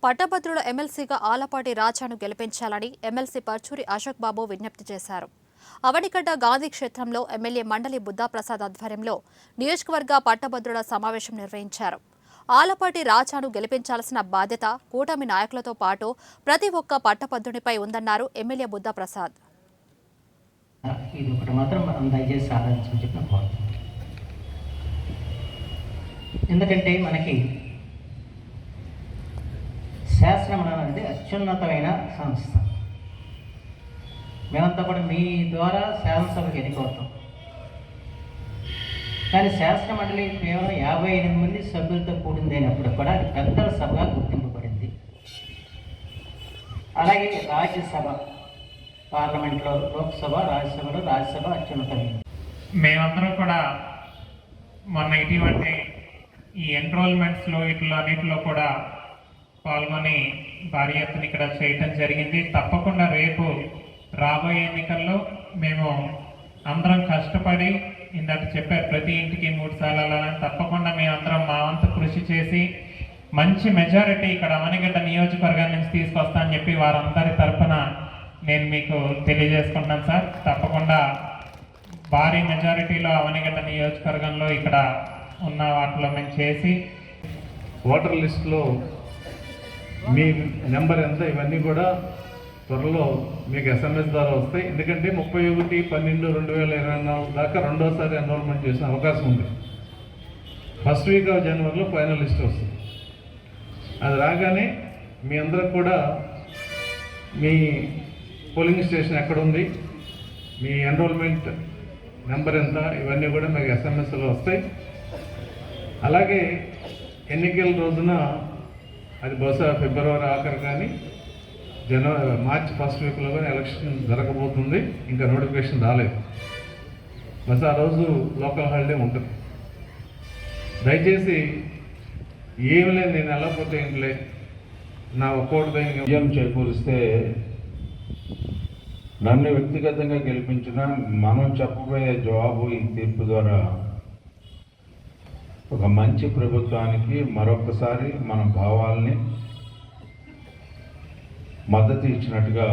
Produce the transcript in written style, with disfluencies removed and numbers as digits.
పట్టభద్రుల ఎమ్మెల్సీగా ఆలపాటి రాజాను గెలిపించాలని ఎమ్మెల్సీ పర్చూరి అశోక్ బాబు విజ్ఞప్తి చేశారు. అవనిగడ్డ గాంధీ క్షేత్రంలో ఎమ్మెల్యే మండలి బుద్ధాప్రసాద్ ఆధ్వర్యంలో నియోజకవర్గ పట్టభద్రుల సమావేశం నిర్వహించారు. ఆలపాటి రాజాను గెలిపించాల్సిన బాధ్యత కూటమి నాయకులతో పాటు ప్రతి ఒక్క పట్టభద్రునిపై ఉందన్నారు ఎమ్మెల్యే బుద్ధాప్రసాద్. ఎందుకంటే మనకి శాసనమండలి అనేది అత్యున్నతమైన సంస్థ. మేమంతా కూడా మీ ద్వారా శాసనసభకు ఎన్నికవుతాం. కానీ శాసనమండలి కేవలం 58 మంది సభ్యులతో కూడింది అయినప్పుడు కూడా అది పెద్దల సభగా గుర్తింపబడింది. అలాగే రాజ్యసభ, పార్లమెంట్లో లోక్సభ, రాజ్యసభ అత్యున్నతమైనది. మేమందరం కూడా మొన్న ఇటీవలి ఈ ఎన్రోల్మెంట్స్లో అన్నింటిలో కూడా పాల్గొని భారీ ఎత్తున ఇక్కడ చేయటం జరిగింది. తప్పకుండా రేపు రాబోయే ఎన్నికల్లో మేము అందరం కష్టపడి ఇందాక చెప్పారు ప్రతి ఇంటికి 3 సార్లు తప్పకుండా మేమందరం మా వంతు కృషి చేసి మంచి మెజారిటీ ఇక్కడ అవనిగడ్డ నియోజకవర్గం నుంచి తీసుకొస్తానని చెప్పి వారందరి తరఫున నేను మీకు తెలియజేసుకుంటున్నాను సార్. తప్పకుండా భారీ మెజారిటీలో అవనిగడ్డ నియోజకవర్గంలో ఇక్కడ ఉన్న వాటిలో మేము చేసి ఓటర్ లిస్టులో మీ నెంబర్ ఎంత ఇవన్నీ కూడా త్వరలో మీకు SMS ద్వారా వస్తాయి. ఎందుకంటే 31/12/2024 దాకా రెండోసారి ఎన్రోల్మెంట్ చేసిన అవకాశం ఉంది. ఫస్ట్ వీక్ ఆఫ్ జనవరిలో ఫైనల్ లిస్ట్ వస్తుంది. అది రాగానే మీ అందరికి కూడా మీ పోలింగ్ స్టేషన్ ఎక్కడుంది, మీ ఎన్రోల్మెంట్ నెంబర్ ఎంత, ఇవన్నీ కూడా మీకు SMSలో వస్తాయి. అలాగే ఎన్నికల రోజున అది బహుశా ఫిబ్రవరి ఆఖరు కానీ మార్చి ఫస్ట్ వీక్లో కానీ ఎలక్షన్ జరగబోతుంది. ఇంకా నోటిఫికేషన్ రాలేదు. బహుశా ఆ రోజు లోకల్ హాలిడే ఉంటుంది. దయచేసి ఏమి లేదు, నేను వెళ్ళకపోతే ఏంటిలే నా ఒక్కోటితో విజయం చేకూరిస్తే నన్ను వ్యక్తిగతంగా గెలిపించిన మనం చెప్పబోయే జవాబు ఈ తీర్పు ద్వారా ఒక మంచి ప్రభుత్వానికి మరొకసారి మన భావాల్ని మద్దతు ఇచ్చినట్టుగా